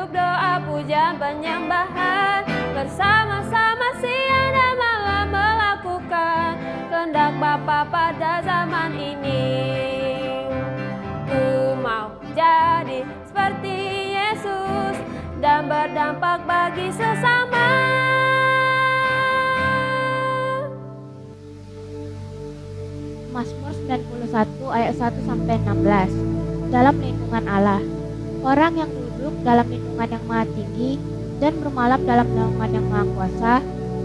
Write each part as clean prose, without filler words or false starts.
hidup doa puja penyembahan, bersama-sama siang dan malam melakukan kehendak Bapa pada zaman ini. Ku mau jadi seperti Yesus dan berdampak bagi sesama. Mazmur 91 ayat 1 sampai 16. Dalam lindungan Allah. Orang yang duduk dalam lindungan yang Maha Tinggi dan bermalam dalam naungan yang Maha Kuasa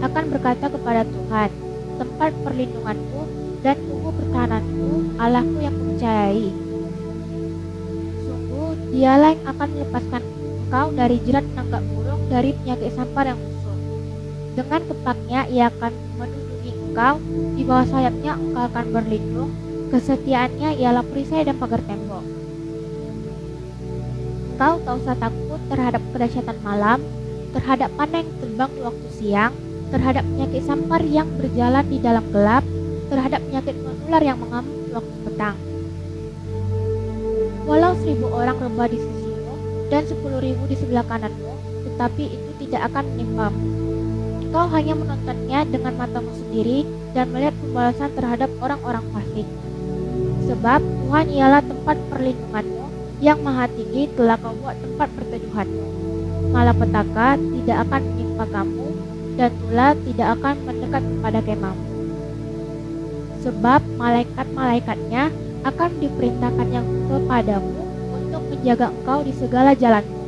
akan berkata kepada Tuhan, tempat perlindunganku dan tubuh pertahananku, Allahku yang kupercayai. Sungguh, Dialah yang akan melepaskan engkau dari jerat penangkap burung, dari penyakit sampar yang busuk. Dengan kepaknya ia akan melindungi engkau, di bawah sayapnya engkau akan berlindung, kesetiaannya ialah perisai dan pagar tembok. Engkau tak usah takut terhadap kedahsyatan malam, terhadap panah yang terbang di waktu siang, terhadap penyakit sampar yang berjalan di dalam gelap, terhadap penyakit menular yang mengamuk di waktu petang. Walau 1.000 orang rebah di sisimu dan 10.000 di sebelah kananmu, tetapi itu tidak akan menimpamu. Engkau hanya menontonnya dengan matamu sendiri dan melihat pembalasan terhadap orang-orang fasik. Sebab Tuhan ialah tempat perlindunganmu, yang Maha Tinggi telah kau buat tempat perteduhanmu. Malapetaka tidak akan menimpa kamu, dan tulah tidak akan mendekat kepada kemahmu. Sebab malaikat-malaikatnya akan diperintahkan yang kepadamu untuk menjaga engkau di segala jalanmu.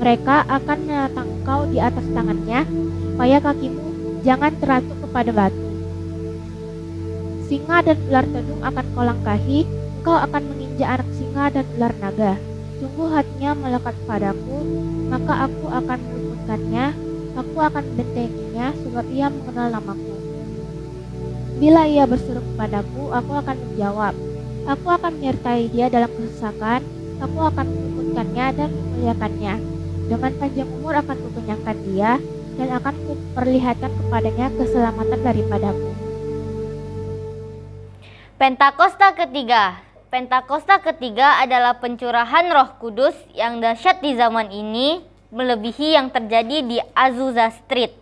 Mereka akan menatang engkau di atas tangannya, supaya kakimu jangan teratup kepada batu. Singa dan ular tedung akan kau langkahi, engkau akan menginjak anak singa dan ular naga. Sungguh hatinya melekat padaku, maka aku akan meluputkannya, aku akan membentenginya, sebab ia mengenal namaku. Bila ia berseru kepadaku, aku akan menjawab. Aku akan menyertai dia dalam kesesakan, aku akan meluputkannya dan memuliakannya. Dengan panjang umur akan kukenyangkan dia, dan akan kuperlihatkan kepadanya keselamatan daripadaku. Pentakosta ketiga. Pentakosta ketiga adalah pencurahan Roh Kudus yang dahsyat di zaman ini, melebihi yang terjadi di Azusa Street.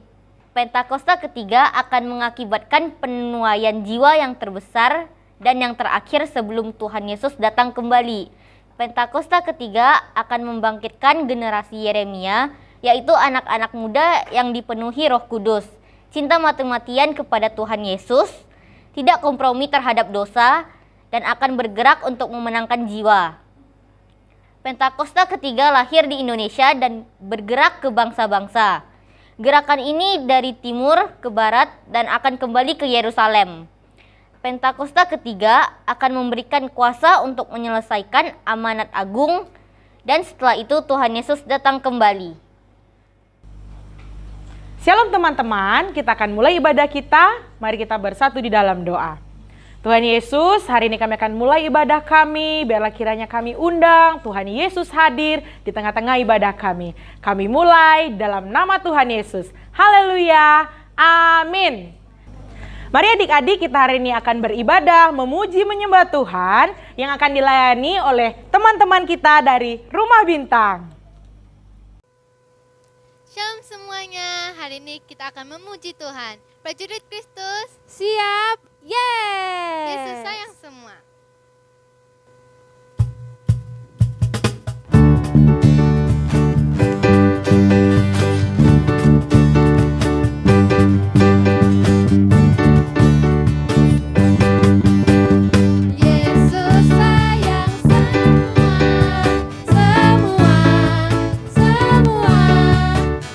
Pentakosta ketiga akan mengakibatkan penuaian jiwa yang terbesar dan yang terakhir sebelum Tuhan Yesus datang kembali. Pentakosta ketiga akan membangkitkan generasi Yeremia, yaitu anak-anak muda yang dipenuhi Roh Kudus, cinta mati-matian kepada Tuhan Yesus, tidak kompromi terhadap dosa, dan akan bergerak untuk memenangkan jiwa. Pentakosta ketiga lahir di Indonesia dan bergerak ke bangsa-bangsa. Gerakan ini dari timur ke barat dan akan kembali ke Yerusalem. Pentakosta ketiga akan memberikan kuasa untuk menyelesaikan amanat agung, dan setelah itu Tuhan Yesus datang kembali. Shalom teman-teman, kita akan mulai ibadah kita. Mari kita bersatu di dalam doa. Tuhan Yesus, hari ini kami akan mulai ibadah kami. Biarlah kiranya kami undang Tuhan Yesus hadir di tengah-tengah ibadah kami. Kami mulai dalam nama Tuhan Yesus. Haleluya, amin. Mari adik-adik, kita hari ini akan beribadah, memuji, menyembah Tuhan yang akan dilayani oleh teman-teman kita dari Rumah Bintang. Shalom semuanya, hari ini kita akan memuji Tuhan. Prajurit Kristus, Siap, yes! Yesus sayang semua. Yesus sayang semua, semua.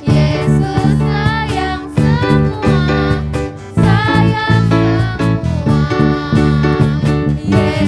Yesus sayang semua, sayang semua.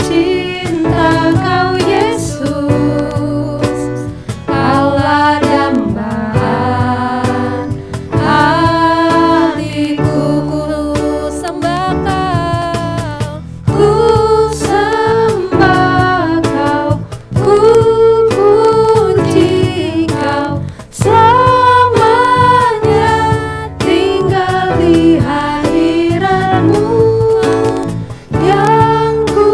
cinta Kau Yesus, Kaulah dambaan hatiku. Ku sembah Kau, ku sembah Kau, ku puji Kau, selamanya tinggal di hadirat-Mu yang ku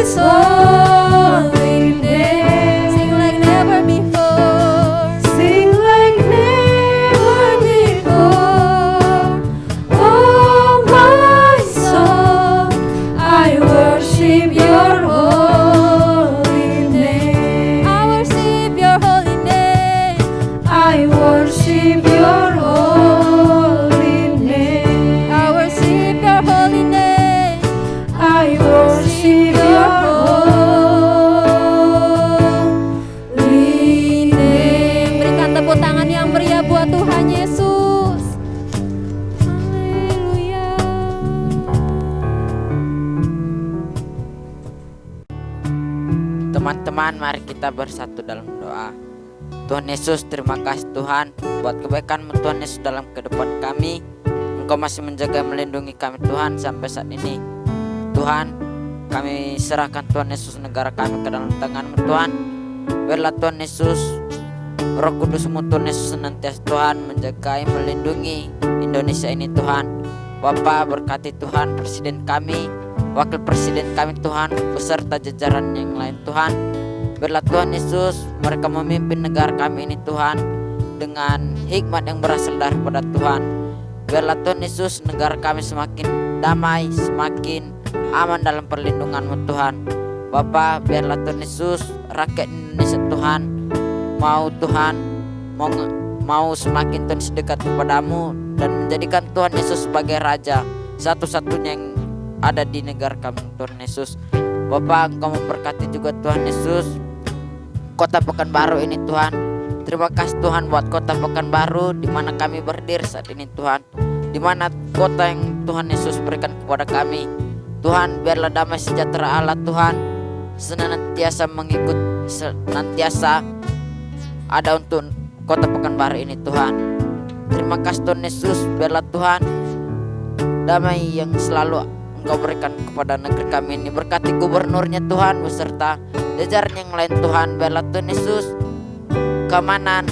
His holy name. Sing like never before. Sing like never before. Oh my soul, I worship your holy name. I worship your holy name. I worship your holy name. I worship your holy name. I worship your holy name. Berikan tepuk tangan yang meriah buat Tuhan Yesus. Haleluya. Teman-teman, mari kita bersatu dalam doa. Tuhan Yesus, terima kasih Tuhan buat kebaikan-Mu Tuhan Yesus dalam kehidupan kami. Engkau masih menjaga melindungi kami Tuhan sampai saat ini. Tuhan, kami serahkan Tuhan Yesus negara kami ke dalam tangan-Mu Tuhan. Biarlah Tuhan Yesus, Roh Kudus-Mu Tuhan Yesus senantiasa Tuhan menjagai, melindungi Indonesia ini Tuhan. Bapa, berkati Tuhan Presiden kami, Wakil Presiden kami Tuhan, beserta jajaran yang lain Tuhan. Biarlah Tuhan Yesus mereka memimpin negara kami ini Tuhan dengan hikmat yang berasal daripada Tuhan. Biarlah Tuhan Yesus negara kami semakin damai, semakin aman dalam perlindungan-Mu Tuhan. Bapa, biarlah Tuhan Yesus rakyat Indonesia Tuhan mau semakin Tuhan sedekat kepadamu dan menjadikan Tuhan Yesus sebagai Raja satu-satunya yang ada di negara kami Tuhan Yesus. Bapa, Engkau memberkati juga Tuhan Yesus Kota Pekanbaru ini Tuhan. Terima kasih Tuhan buat Kota Pekanbaru di mana kami berdiri saat ini Tuhan, di mana kota yang Tuhan Yesus berikan kepada kami. Tuhan, biarlah damai sejahtera Allah Tuhan senantiasa ada untuk Kota Pekanbaru ini Tuhan. Terima kasih Tuhan Yesus, biarlah Tuhan damai yang selalu Engkau berikan kepada negeri kami ini. Berkati gubernurnya Tuhan beserta jajaran yang lain Tuhan. Biarlah Tuhan Yesus keamanan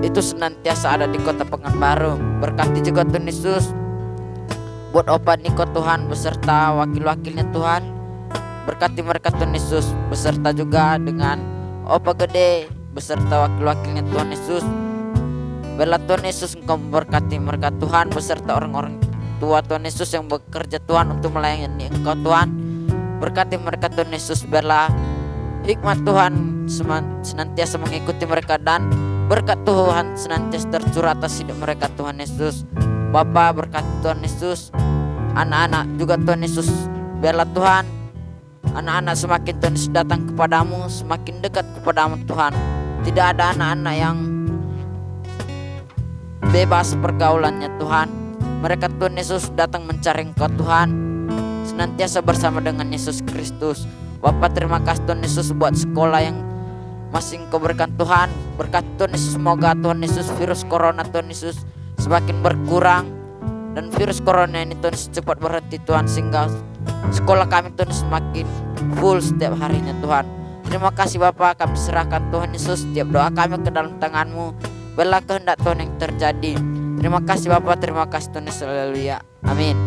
itu senantiasa ada di Kota Pekanbaru. Berkati juga Tuhan Yesus buat Opa Niko Tuhan beserta wakil-wakilnya Tuhan. Berkati mereka Tuhan Yesus beserta juga dengan Opa Gede beserta wakil-wakilnya Tuhan Yesus. Biarlah Tuhan Yesus Engkau memberkati mereka Tuhan beserta orang-orang tua Tuhan Yesus yang bekerja Tuhan untuk melayani Engkau Tuhan. Berkati mereka Tuhan Yesus, biarlah hikmat Tuhan senantiasa mengikuti mereka dan berkat Tuhan senantiasa tercurah atas hidup mereka Tuhan Yesus. Bapa, berkati Tuhan Yesus anak-anak juga Tuhan Yesus. Biarlah Tuhan anak-anak semakin Tuhan Yesus datang kepadamu, semakin dekat kepadamu Tuhan. Tidak ada anak-anak yang bebas pergaulannya Tuhan. Mereka Tuhan Yesus datang mencari Engkau Tuhan, senantiasa bersama dengan Yesus Kristus. Bapa, terima kasih Tuhan Yesus buat sekolah yang masih Engkau berikan Tuhan. Berkat Tuhan Yesus, semoga Tuhan Yesus virus corona Tuhan Yesus semakin berkurang dan virus corona ini Tuhan Yesus cepat berhenti Tuhan, sehingga sekolah kami Tuhan semakin full setiap harinya Tuhan. Terima kasih Bapa, kami serahkan Tuhan Yesus setiap doa kami ke dalam tangan-Mu. Biarlah kehendak Tuhan yang terjadi. Terima kasih Bapa, terima kasih Tuhan Yesus. Haleluya. Amin.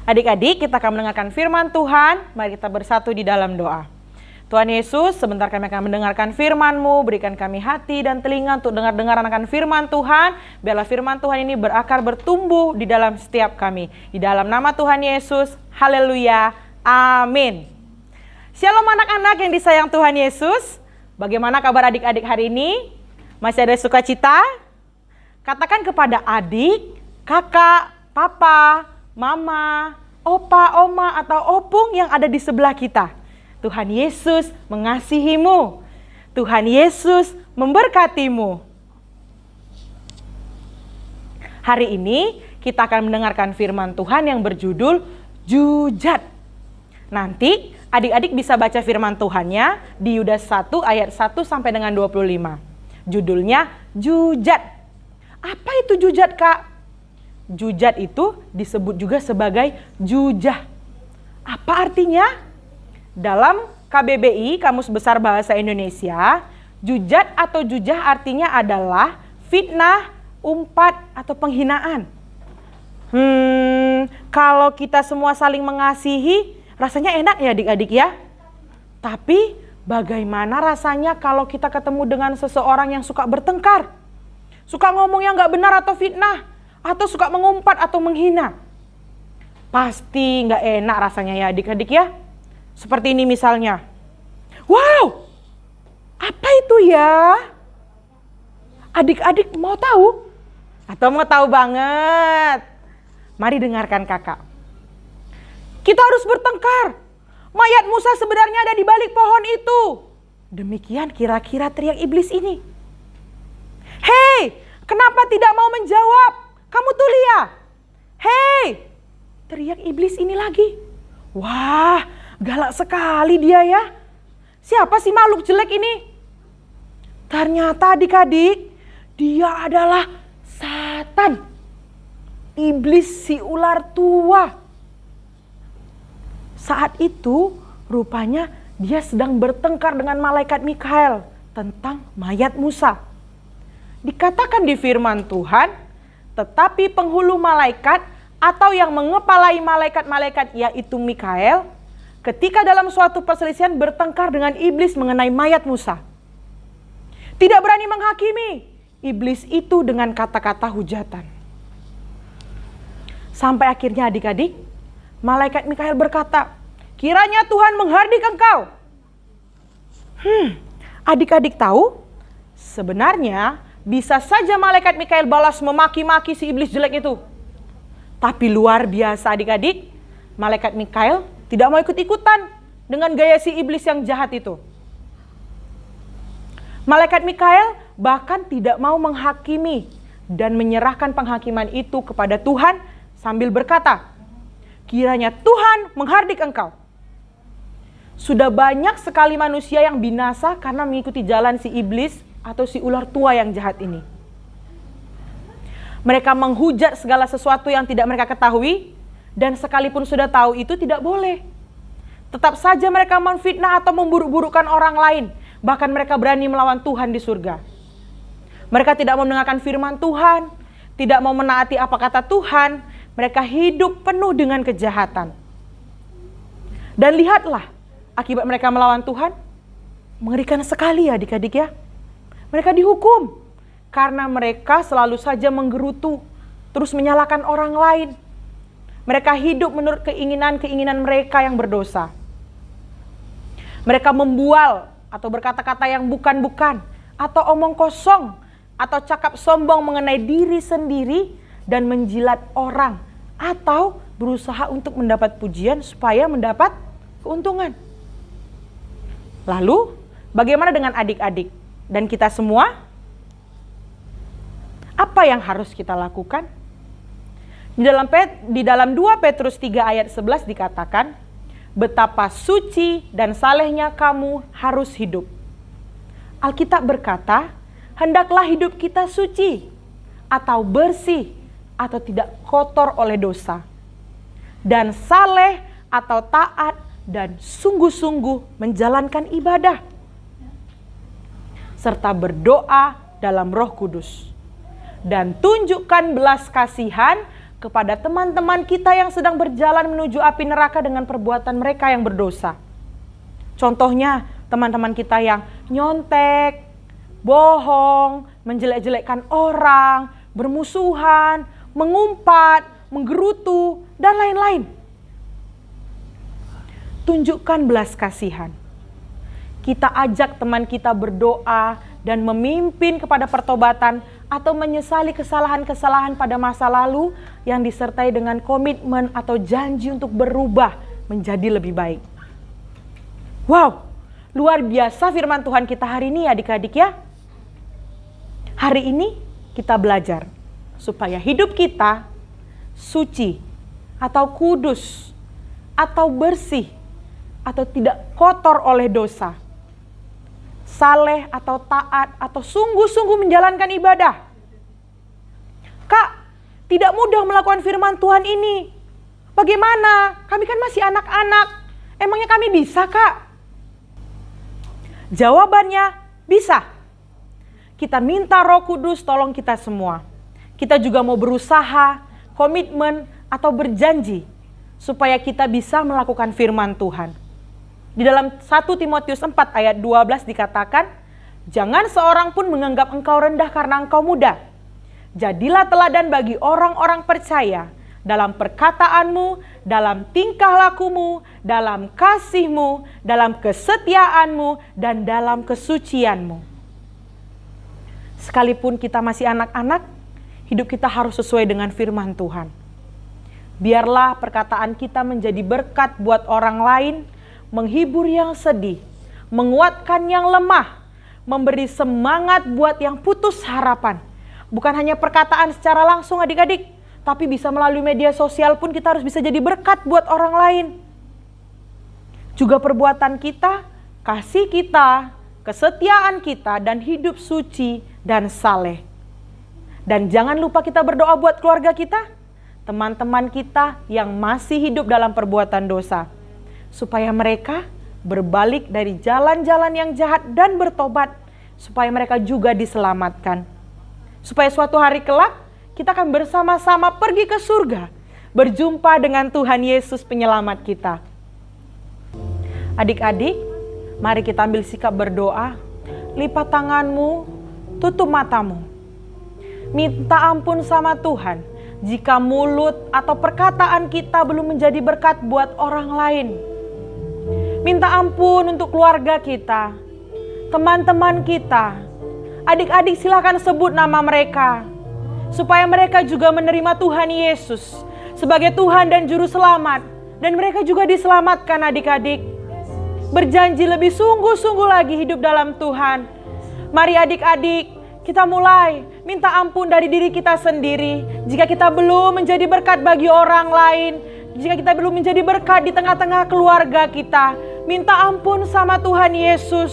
Adik-adik, kita akan mendengarkan firman Tuhan. Mari kita bersatu di dalam doa. Tuhan Yesus, sebentar kami akan mendengarkan firman-Mu. Berikan kami hati dan telinga untuk dengar-dengar akan firman Tuhan. Biarlah firman Tuhan ini berakar, bertumbuh di dalam setiap kami. Di dalam nama Tuhan Yesus. Haleluya. Amin. Shalom anak-anak yang disayang Tuhan Yesus. Bagaimana kabar adik-adik hari ini? Masih ada sukacita? Katakan kepada adik, kakak, papa, mama, opa, oma, atau opung yang ada di sebelah kita. Tuhan Yesus mengasihimu. Tuhan Yesus memberkatimu. Hari ini kita akan mendengarkan firman Tuhan yang berjudul Jujat. Nanti adik-adik bisa baca firman Tuhannya di Yudas 1 ayat 1 sampai dengan 25. Judulnya Jujat. Apa itu jujat, Kak? Jujat itu disebut juga sebagai jujah. Apa artinya? Dalam KBBI, Kamus Besar Bahasa Indonesia, jujat atau jujah artinya adalah fitnah, umpat, atau penghinaan. Kalau kita semua saling mengasihi, rasanya enak ya adik-adik ya. Tapi bagaimana rasanya kalau kita ketemu dengan seseorang yang suka bertengkar? Suka ngomong yang gak benar atau fitnah? Atau suka mengumpat atau menghina? Pasti gak enak rasanya ya adik-adik ya. Seperti ini misalnya. Wow, apa itu ya? Adik-adik mau tahu? Atau mau tahu banget? Mari dengarkan kakak. Kita harus bertengkar. Mayat Musa sebenarnya ada di balik pohon itu. Demikian kira-kira teriak iblis ini. Hei, kenapa tidak mau menjawab? Kamu tuh Lia. Hei, teriak iblis ini lagi. Wah, galak sekali dia ya. Siapa sih makhluk jelek ini? Ternyata adik-adik, dia adalah Satan. Iblis si ular tua. Saat itu rupanya dia sedang bertengkar dengan malaikat Mikael tentang mayat Musa. Dikatakan di firman Tuhan, tetapi penghulu malaikat atau yang mengepalai malaikat-malaikat yaitu Mikael, ketika dalam suatu perselisihan bertengkar dengan iblis mengenai mayat Musa. Tidak berani menghakimi iblis itu dengan kata-kata hujatan. Sampai akhirnya adik-adik, malaikat Mikael berkata, kiranya Tuhan menghardik engkau. Adik-adik tahu, sebenarnya bisa saja malaikat Mikael balas memaki-maki si iblis jelek itu. Tapi luar biasa adik-adik, malaikat Mikael tidak mau ikut-ikutan dengan gaya si iblis yang jahat itu. Malaikat Mikael bahkan tidak mau menghakimi dan menyerahkan penghakiman itu kepada Tuhan sambil berkata, kiranya Tuhan menghardik engkau. Sudah banyak sekali manusia yang binasa karena mengikuti jalan si iblis atau si ular tua yang jahat ini. Mereka menghujat segala sesuatu yang tidak mereka ketahui, dan sekalipun sudah tahu itu tidak boleh. Tetap saja mereka memfitnah atau memburuk-burukkan orang lain, bahkan mereka berani melawan Tuhan di surga. Mereka tidak mau mendengarkan firman Tuhan, tidak mau menaati apa kata Tuhan, mereka hidup penuh dengan kejahatan. Dan lihatlah, akibat mereka melawan Tuhan, mengerikan sekali ya adik-adik ya. Mereka dihukum, karena mereka selalu saja menggerutu, terus menyalahkan orang lain. Mereka hidup menurut keinginan-keinginan mereka yang berdosa. Mereka membual atau berkata-kata yang bukan-bukan, atau omong kosong, atau cakap sombong mengenai diri sendiri, dan menjilat orang, atau berusaha untuk mendapat pujian supaya mendapat keuntungan. Lalu, bagaimana dengan adik-adik dan kita semua? Apa yang harus kita lakukan? Di dalam 2 Petrus 3 ayat 11 dikatakan, betapa suci dan salehnya kamu harus hidup. Alkitab berkata, hendaklah hidup kita suci, atau bersih, atau tidak kotor oleh dosa, dan saleh atau taat dan sungguh-sungguh menjalankan ibadah, serta berdoa dalam Roh Kudus, dan tunjukkan belas kasihan kepada teman-teman kita yang sedang berjalan menuju api neraka dengan perbuatan mereka yang berdosa. Contohnya teman-teman kita yang nyontek, bohong, menjelek-jelekkan orang, bermusuhan, mengumpat, menggerutu, dan lain-lain. Tunjukkan belas kasihan. Kita ajak teman kita berdoa dan memimpin kepada pertobatan atau menyesali kesalahan-kesalahan pada masa lalu yang disertai dengan komitmen atau janji untuk berubah menjadi lebih baik. Wow, luar biasa firman Tuhan kita hari ini adik-adik ya. Hari ini kita belajar supaya hidup kita suci atau kudus atau bersih atau tidak kotor oleh dosa, saleh atau taat atau sungguh-sungguh menjalankan ibadah. Kak, tidak mudah melakukan firman Tuhan ini. Bagaimana? Kami kan masih anak-anak. Emangnya kami bisa, Kak? Jawabannya bisa. Kita minta Roh Kudus tolong kita semua. Kita juga mau berusaha, komitmen atau berjanji supaya kita bisa melakukan firman Tuhan. Di dalam 1 Timotius 4 ayat 12 dikatakan, jangan seorang pun menganggap engkau rendah karena engkau muda. Jadilah teladan bagi orang-orang percaya dalam perkataanmu, dalam tingkah lakumu, dalam kasihmu, dalam kesetiaanmu, dan dalam kesucianmu. Sekalipun kita masih anak-anak, hidup kita harus sesuai dengan firman Tuhan. Biarlah perkataan kita menjadi berkat buat orang lain, menghibur yang sedih, menguatkan yang lemah, memberi semangat buat yang putus harapan. Bukan hanya perkataan secara langsung adik-adik, tapi bisa melalui media sosial pun kita harus bisa jadi berkat buat orang lain. Juga perbuatan kita, kasih kita, kesetiaan kita, dan hidup suci dan saleh. Dan jangan lupa kita berdoa buat keluarga kita, teman-teman kita yang masih hidup dalam perbuatan dosa, supaya mereka berbalik dari jalan-jalan yang jahat dan bertobat, supaya mereka juga diselamatkan. Supaya suatu hari kelak, kita akan bersama-sama pergi ke surga, berjumpa dengan Tuhan Yesus penyelamat kita. Adik-adik, mari kita ambil sikap berdoa, lipat tanganmu, tutup matamu. Minta ampun sama Tuhan, jika mulut atau perkataan kita belum menjadi berkat buat orang lain. Minta ampun untuk keluarga kita, teman-teman kita. Adik-adik silakan sebut nama mereka, supaya mereka juga menerima Tuhan Yesus sebagai Tuhan dan Juru Selamat. Dan mereka juga diselamatkan adik-adik. Berjanji lebih sungguh-sungguh lagi hidup dalam Tuhan. Mari adik-adik, kita mulai minta ampun dari diri kita sendiri. Jika kita belum menjadi berkat bagi orang lain, jika kita belum menjadi berkat di tengah-tengah keluarga kita, minta ampun sama Tuhan Yesus.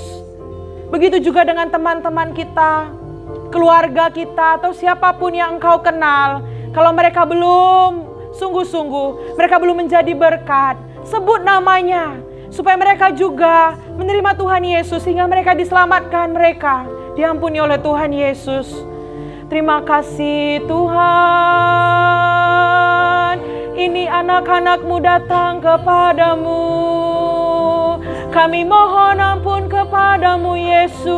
Begitu juga dengan teman-teman kita, keluarga kita, atau siapapun yang engkau kenal. Kalau mereka belum sungguh-sungguh, mereka belum menjadi berkat, sebut namanya, supaya mereka juga menerima Tuhan Yesus, sehingga mereka diselamatkan, mereka diampuni oleh Tuhan Yesus. Terima kasih Tuhan, ini anak-anak-Mu datang kepadamu. Kami mohon ampun kepadamu Yesus.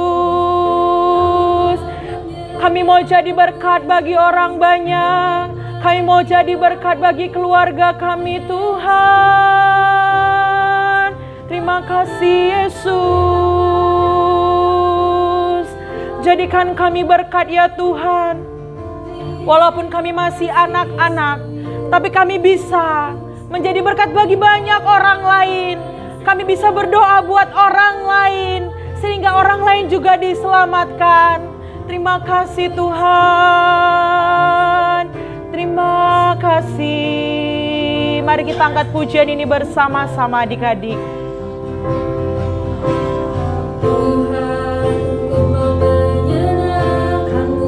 Kami mau jadi berkat bagi orang banyak. Kami mau jadi berkat bagi keluarga kami Tuhan. Terima kasih Yesus. Jadikan kami berkat ya Tuhan. Walaupun kami masih anak-anak, tapi kami bisa menjadi berkat bagi banyak orang lain. Kami bisa berdoa buat orang lain, sehingga orang lain juga diselamatkan. Terima kasih Tuhan. Terima kasih. Mari kita angkat pujian ini bersama-sama adik-adik. Tuhan, ku mau menyerahkanmu.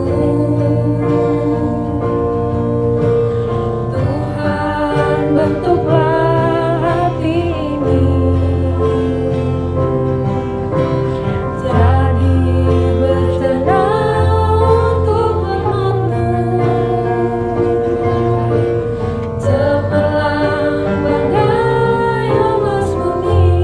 Tuhan, bentuklah hati ini jadi berkenan untuk firman-Mu. Cemerlang bagai emas murni.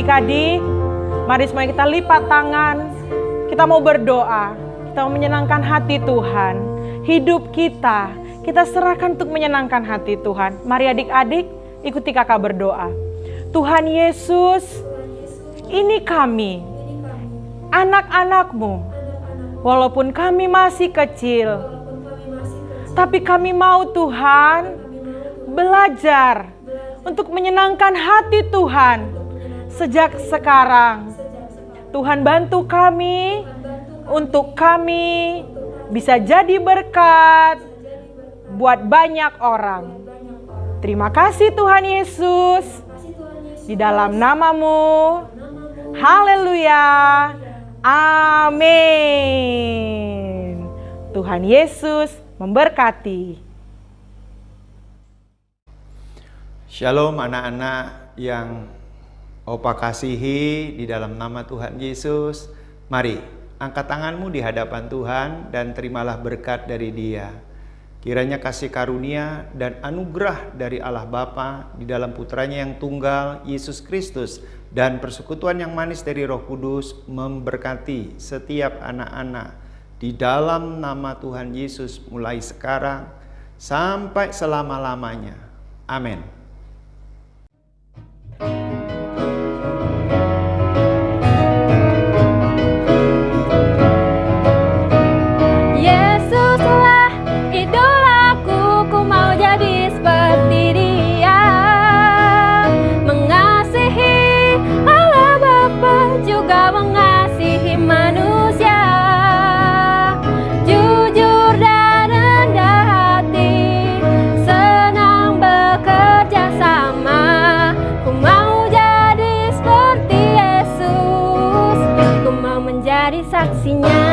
adik-adik, mari semua kita lipat tangan. Kita mau berdoa, kita mau menyenangkan hati Tuhan. Hidup kita serahkan untuk menyenangkan hati Tuhan. Mari adik-adik, ikuti kakak berdoa. Tuhan Yesus, ini kami, anak-anak-Mu. Walaupun kami masih kecil, tapi kami mau Tuhan belajar untuk menyenangkan hati Tuhan sejak sekarang. Tuhan bantu kami untuk kami bisa jadi berkat buat banyak orang. Terima kasih Tuhan Yesus, di dalam nama-Mu. Haleluya. Amin. Tuhan Yesus memberkati. Shalom anak-anak yang Opa kasihi di dalam nama Tuhan Yesus. Mari angkat tanganmu di hadapan Tuhan dan terimalah berkat dari Dia. Kiranya kasih karunia dan anugerah dari Allah Bapa di dalam putranya yang tunggal Yesus Kristus dan persekutuan yang manis dari Roh Kudus memberkati setiap anak-anak di dalam nama Tuhan Yesus mulai sekarang sampai selama-lamanya. Amin. Yesuslah idolaku, ku mau jadi seperti Dia. Mengasihi Allah Bapa, juga mengasihi manusia. Jujur dan rendah hati, senang bekerja sama. Ku mau jadi seperti Yesus, ku mau menjadi saksinya.